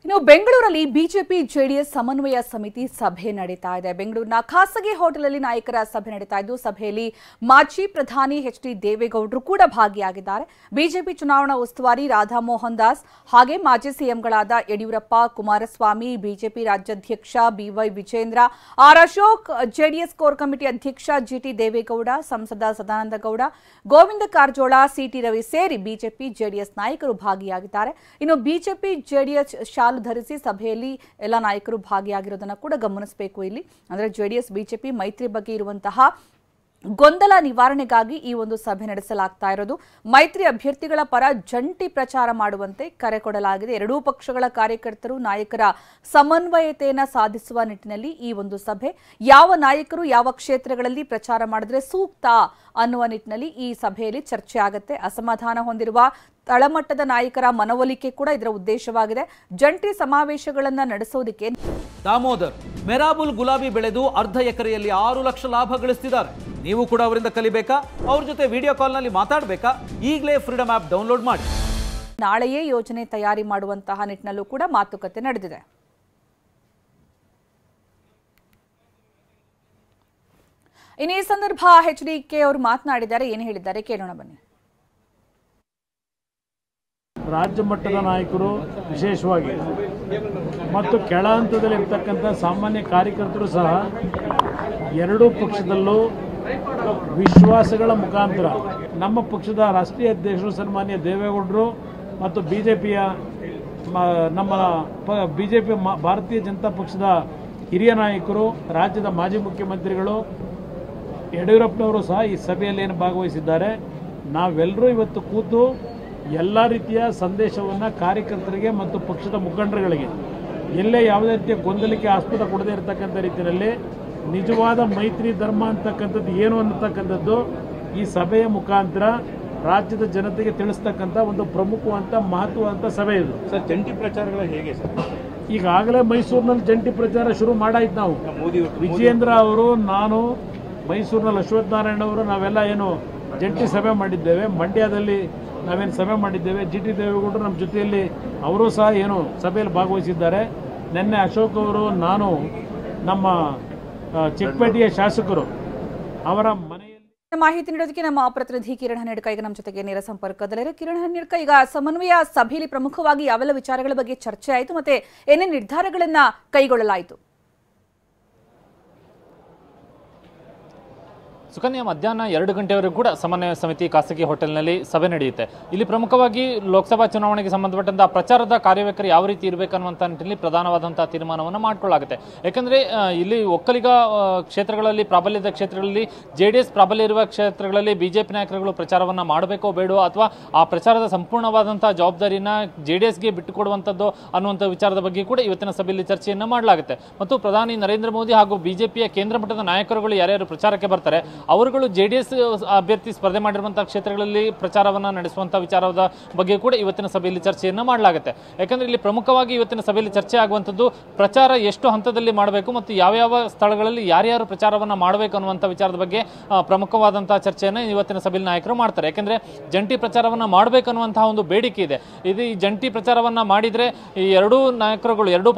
ಇನ್ನು ಬೆಂಗಳೂರಲ್ಲಿ BJP JDS ಸಮನ್ವಯ ಸಮಿತಿ ಸಭೆ ನಡೀತಾ ಇದೆ. ಬೆಂಗಳೂರಿನ ಖಾಸಗಿ ಹೋಟೆಲ್ನಲ್ಲಿ ನಾಯಕರ ಸಭೆ ನಡೀತಾ ಇದ್ದು, ಸಭೆಯಲ್ಲಿ ಮಾಜಿ ಪ್ರಧಾನಿ ಎಚ್.ಡಿ. ದೇವೇಗೌಡರು ಕೂಡ ಭಾಗಿಯಾಗಿದ್ದಾರೆ. ಬಿಜೆಪಿ ಚುನಾವಣಾ ಉಸ್ತುವಾರಿ ರಾಧಾ ಮೋಹನ್ ದಾಸ್ ಹಾಗೆ ಮಾಜಿ ಸಿಎಂಗಳಾದ ಯಡಿಯೂರಪ್ಪ, ಕುಮಾರಸ್ವಾಮಿ, ಬಿಜೆಪಿ ರಾಜ್ಯಾಧ್ಯಕ್ಷ B Y. Vijayendra, R Ashok, JDS core committee ಅಧ್ಯಕ್ಷ ಜಿ.ಟಿ. ದೇವೇಗೌಡ, ಸಂಸದ ಸದಾನಂದ ಗೌಡ, ಗೋವಿಂದ ಕಾರಜೋಳ, ಸಿ.ಟಿ. ರವಿ ಸೇರಿ ಬಿಜೆಪಿ ಜೆಡಿಎಸ್ ನಾಯಕರು ಭಾಗಿಯಾಗಿದ್ದಾರೆ. ಇನ್ನು ಬಿಜೆಪಿ ಜೆಡಿಎಸ್ ಶಾಲು ಧರಿಸಿ ಸಭೆಯಲ್ಲಿ ಎಲ್ಲ ನಾಯಕರು ಭಾಗಿಯಾಗಿರೋದನ್ನ ಕೂಡ ಗಮನಿಸಬೇಕು. ಇಲ್ಲಿ ಅಂದ್ರೆ ಜೆಡಿಎಸ್ ಬಿಜೆಪಿ ಮೈತ್ರಿ ಬಗ್ಗೆ ಇರುವಂತಹ ಗೊಂದಲ ನಿವಾರಣೆಗಾಗಿ ಈ ಒಂದು ಸಭೆ ನಡೆಸಲಾಗ್ತಾ ಇರೋದು. ಮೈತ್ರಿ ಅಭ್ಯರ್ಥಿಗಳ ಪರ ಜಂಟಿ ಪ್ರಚಾರ ಮಾಡುವಂತೆ ಕರೆ ಕೊಡಲಾಗಿದೆ. ಎರಡೂ ಪಕ್ಷಗಳ ಕಾರ್ಯಕರ್ತರು ನಾಯಕರ ಸಮನ್ವಯತೆಯನ್ನು ಸಾಧಿಸುವ ನಿಟ್ಟಿನಲ್ಲಿ ಈ ಒಂದು ಸಭೆ. ಯಾವ ನಾಯಕರು ಯಾವ ಕ್ಷೇತ್ರಗಳಲ್ಲಿ ಪ್ರಚಾರ ಮಾಡಿದ್ರೆ ಸೂಕ್ತ ಅನ್ನುವ ನಿಟ್ಟಿನಲ್ಲಿ ಈ ಸಭೆಯಲ್ಲಿ ಚರ್ಚೆ ಆಗುತ್ತೆ. ಅಸಮಾಧಾನ ಹೊಂದಿರುವ ತಳಮಟ್ಟದ ನಾಯಕರ ಮನವೊಲಿಕೆ ಕೂಡ ಇದರ ಉದ್ದೇಶವಾಗಿದೆ. ಜಂಟಿ ಸಮಾವೇಶಗಳನ್ನು ನಡೆಸೋದಕ್ಕೆ ದಾಮೋದರ್ ಮೆರಾಬುಲ್ ಗುಲಾಬಿ ಬೆಳೆದು ಅರ್ಧ ಎಕರೆಯಲ್ಲಿ 6 ಲಕ್ಷ ಲಾಭ ಗಳಿಸ್ತಿದ್ದಾರೆ. ನೀವು ಕೂಡ ಅವರಿಂದ ಕಲಿಬೇಕಾ? ಅವ್ರ ಜೊತೆ ವಿಡಿಯೋ ಕಾಲ್ನಲ್ಲಿ ಮಾತಾಡಬೇಕಾ? ಈಗಲೇ ಫ್ರೀಡಮ್ ಆಪ್ ಡೌನ್ಲೋಡ್ ಮಾಡಿ. ನಾಳೆಯೇ ಯೋಜನೆ ತಯಾರಿ ಮಾಡುವಂತಹ ನಿಟ್ಟಿನಲ್ಲೂ ಕೂಡ ಮಾತುಕತೆ ನಡೆದಿದೆ. ಇನ್ನು ಈ ಸಂದರ್ಭ ಎಚ್.ಡಿ.ಕೆ ಅವರು ಮಾತನಾಡಿದ್ದಾರೆ. ಏನು ಹೇಳಿದ್ದಾರೆ ಕೇಳೋಣ ಬನ್ನಿ. ರಾಜ್ಯ ಮಟ್ಟದ ನಾಯಕರು ವಿಶೇಷವಾಗಿ ಮತ್ತು ಕೆಳ ಹಂತದಲ್ಲಿ ಇರ್ತಕ್ಕಂಥ ಸಾಮಾನ್ಯ ಕಾರ್ಯಕರ್ತರು ಸಹ ಎರಡೂ ಪಕ್ಷದಲ್ಲೂ ವಿಶ್ವಾಸಗಳ ಮುಖಾಂತರ ನಮ್ಮ ಪಕ್ಷದ ರಾಷ್ಟ್ರೀಯ ಅಧ್ಯಕ್ಷರು ಸನ್ಮಾನ್ಯ ದೇವೇಗೌಡರು ಮತ್ತು ಬಿಜೆಪಿಯ ಬಿಜೆಪಿ ಭಾರತೀಯ ಜನತಾ ಪಕ್ಷದ ಹಿರಿಯ ನಾಯಕರು, ರಾಜ್ಯದ ಮಾಜಿ ಮುಖ್ಯಮಂತ್ರಿಗಳು ಯಡಿಯೂರಪ್ಪನವರು ಸಹ ಈ ಸಭೆಯಲ್ಲಿ ಏನು ಭಾಗವಹಿಸಿದ್ದಾರೆ. ನಾವೆಲ್ಲರೂ ಇವತ್ತು ಕೂತು ಎಲ್ಲ ರೀತಿಯ ಸಂದೇಶವನ್ನು ಕಾರ್ಯಕರ್ತರಿಗೆ ಮತ್ತು ಪಕ್ಷದ ಮುಖಂಡರುಗಳಿಗೆ ಎಲ್ಲೇ ಯಾವುದೇ ರೀತಿಯ ಗೊಂದಲಕ್ಕೆ ಆಸ್ಪದ ಕೊಡದೇ ಇರತಕ್ಕಂಥ ರೀತಿಯಲ್ಲಿ ನಿಜವಾದ ಮೈತ್ರಿ ಧರ್ಮ ಅಂತಕ್ಕಂಥದ್ದು ಏನು ಅನ್ನತಕ್ಕಂಥದ್ದು ಈ ಸಭೆಯ ಮುಖಾಂತರ ರಾಜ್ಯದ ಜನತೆಗೆ ತಿಳಿಸ್ತಕ್ಕಂಥ ಒಂದು ಪ್ರಮುಖವಂತ ಮಹತ್ವವಂತ ಸಭೆ ಇದು. ಸರ್, ಜಂಟಿ ಪ್ರಚಾರಗಳು ಹೇಗೆ ಸರ್? ಈಗಾಗಲೇ ಮೈಸೂರಿನಲ್ಲಿ ಜಂಟಿ ಪ್ರಚಾರ ಶುರು ಮಾಡಾಯ್ತು. ನಾವು ವಿಜೇಂದ್ರ ಅವರು, ನಾನು, ಮೈಸೂರಿನಲ್ಲಿ ಅಶ್ವತ್ಥನಾರಾಯಣ ಅವರು ನಾವೆಲ್ಲ ಏನು ಜಂಟಿ ಸಭೆ ಮಾಡಿದ್ದೇವೆ. ಮಂಡ್ಯದಲ್ಲಿ ನಾವೇನು ಸಭೆ ಮಾಡಿದ್ದೇವೆ. ಜಿ.ಟಿ. ದೇವೇಗೌಡರು ನಮ್ಮ ಜೊತೆಯಲ್ಲಿ ಅವರು ಸಹ ಏನು ಸಭೆಯಲ್ಲಿ ಭಾಗವಹಿಸಿದ್ದಾರೆ. ನಿನ್ನೆ ಅಶೋಕ್ ಅವರು, ನಾನು, ನಮ್ಮ ಚಿಕ್ಕಪೇಟೆಯ ಶಾಸಕರು ಅವರ ಮನೆಯಲ್ಲಿ ಮಾಹಿತಿ ನೀಡೋದಕ್ಕೆ ನಮ್ಮ ಪ್ರತಿನಿಧಿ ಕಿರಣ್ ಹನ್ನೆಡ್ಕ ಈಗ ನಮ್ಮ ಜೊತೆಗೆ ನೇರ ಸಂಪರ್ಕದಲ್ಲಿದೆ. ಕಿರಣ್ ಹನ್ನೆಡ್ಕ, ಈಗ ಸಮನ್ವಯ ಸಭೆಯಲ್ಲಿ ಪ್ರಮುಖವಾಗಿ ಯಾವೆಲ್ಲ ವಿಚಾರಗಳ ಬಗ್ಗೆ ಚರ್ಚೆ ಆಯಿತು ಮತ್ತೆ ಏನೇನು ನಿರ್ಧಾರಗಳನ್ನ ಕೈಗೊಳ್ಳಲಾಯಿತು? ಸುಕನ್ಯಾ, ಮಧ್ಯಾಹ್ನ 2 ಗಂಟೆವರೆಗೂ ಕೂಡ ಸಮನ್ವಯ ಸಮಿತಿ ಖಾಸಗಿ ಹೋಟೆಲ್ನಲ್ಲಿ ಸಭೆ ನಡೆಯುತ್ತೆ. ಇಲ್ಲಿ ಪ್ರಮುಖವಾಗಿ ಲೋಕಸಭಾ ಚುನಾವಣೆಗೆ ಸಂಬಂಧಪಟ್ಟಂತಹ ಪ್ರಚಾರದ ಕಾರ್ಯವೈಖರಿ ಯಾವ ರೀತಿ ಇರಬೇಕನ್ನುವಂಥ ನಿಟ್ಟಿನಲ್ಲಿ ಪ್ರಧಾನವಾದಂತಹ ತೀರ್ಮಾನವನ್ನು ಮಾಡಿಕೊಳ್ಳಾಗುತ್ತೆ. ಯಾಕಂದರೆ ಇಲ್ಲಿ ಒಕ್ಕಲಿಗ ಕ್ಷೇತ್ರಗಳಲ್ಲಿ, ಪ್ರಾಬಲ್ಯದ ಕ್ಷೇತ್ರಗಳಲ್ಲಿ, JDS ಪ್ರಾಬಲ್ಯ ಇರುವ ಕ್ಷೇತ್ರಗಳಲ್ಲಿ ಬಿಜೆಪಿ ನಾಯಕರುಗಳು ಪ್ರಚಾರವನ್ನು ಮಾಡಬೇಕೋ ಬೇಡೋ, ಅಥವಾ ಆ ಪ್ರಚಾರದ ಸಂಪೂರ್ಣವಾದಂತಹ ಜವಾಬ್ದಾರಿಯನ್ನು JDSಗೆ ಬಿಟ್ಟುಕೊಡುವಂಥದ್ದು ಅನ್ನುವಂಥ ವಿಚಾರದ ಬಗ್ಗೆ ಕೂಡ ಇವತ್ತಿನ ಸಭೆಯಲ್ಲಿ ಚರ್ಚೆಯನ್ನು ಮಾಡಲಾಗುತ್ತೆ. ಮತ್ತು ಪ್ರಧಾನಿ ನರೇಂದ್ರ ಮೋದಿ ಹಾಗೂ ಬಿಜೆಪಿಯ ಕೇಂದ್ರ ಮಟ್ಟದ ನಾಯಕರುಗಳು ಯಾರ್ಯಾರು ಪ್ರಚಾರಕ್ಕೆ ಬರ್ತಾರೆ ಅವರುಗಳು JDS ಅಭ್ಯರ್ಥಿ ಸ್ಪರ್ಧೆ ಮಾಡಿರುವಂತಹ ಕ್ಷೇತ್ರಗಳಲ್ಲಿ ಪ್ರಚಾರವನ್ನು ನಡೆಸುವಂತಹ ವಿಚಾರದ ಬಗ್ಗೆ ಕೂಡ ಇವತ್ತಿನ ಸಭೆಯಲ್ಲಿ ಚರ್ಚೆಯನ್ನು ಮಾಡಲಾಗುತ್ತೆ. ಯಾಕಂದ್ರೆ ಇಲ್ಲಿ ಪ್ರಮುಖವಾಗಿ ಇವತ್ತಿನ ಸಭೆಯಲ್ಲಿ ಚರ್ಚೆ ಆಗುವಂಥದ್ದು ಪ್ರಚಾರ ಎಷ್ಟು ಹಂತದಲ್ಲಿ ಮಾಡಬೇಕು ಮತ್ತು ಯಾವ ಸ್ಥಳಗಳಲ್ಲಿ ಯಾರ್ಯಾರು ಪ್ರಚಾರವನ್ನು ಮಾಡಬೇಕು ಅನ್ನುವಂಥ ವಿಚಾರದ ಬಗ್ಗೆ ಪ್ರಮುಖವಾದಂತಹ ಚರ್ಚೆಯನ್ನು ಇವತ್ತಿನ ಸಭೆಯಲ್ಲಿ ನಾಯಕರು ಮಾಡ್ತಾರೆ. ಯಾಕಂದ್ರೆ ಜಂಟಿ ಪ್ರಚಾರವನ್ನು ಮಾಡಬೇಕು ಅನ್ನುವಂತಹ ಒಂದು ಬೇಡಿಕೆ ಇದೆ. ಇದು ಈ ಜಂಟಿ ಪ್ರಚಾರವನ್ನು ಮಾಡಿದರೆ ಈ ಎರಡೂ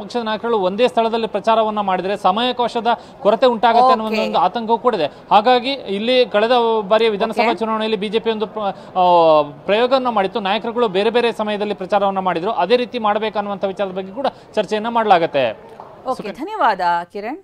ಪಕ್ಷದ ನಾಯಕರುಗಳು ಒಂದೇ ಸ್ಥಳದಲ್ಲಿ ಪ್ರಚಾರವನ್ನು ಮಾಡಿದರೆ ಸಮಯಾವಕಾಶದ ಕೊರತೆ ಉಂಟಾಗುತ್ತೆ ಅನ್ನೋ ಒಂದು ಆತಂಕವೂ ಕೂಡ ಇದೆ. ಹಾಗಾಗಿ ಇಲ್ಲಿ ಕಳೆದ ಬಾರಿಯ ವಿಧಾನಸಭಾ ಚುನಾವಣೆಯಲ್ಲಿ ಬಿಜೆಪಿ ಒಂದು ಪ್ರಯೋಗವನ್ನು ಮಾಡಿತ್ತು. ನಾಯಕರುಗಳು ಬೇರೆ ಬೇರೆ ಸಮಯದಲ್ಲಿ ಪ್ರಚಾರವನ್ನು ಮಾಡಿದ್ರು. ಅದೇ ರೀತಿ ಮಾಡಬೇಕನ್ನುವಂಥ ವಿಚಾರದ ಬಗ್ಗೆ ಕೂಡ ಚರ್ಚೆಯನ್ನ ಮಾಡಲಾಗುತ್ತೆ. ಧನ್ಯವಾದ ಕಿರಣ್.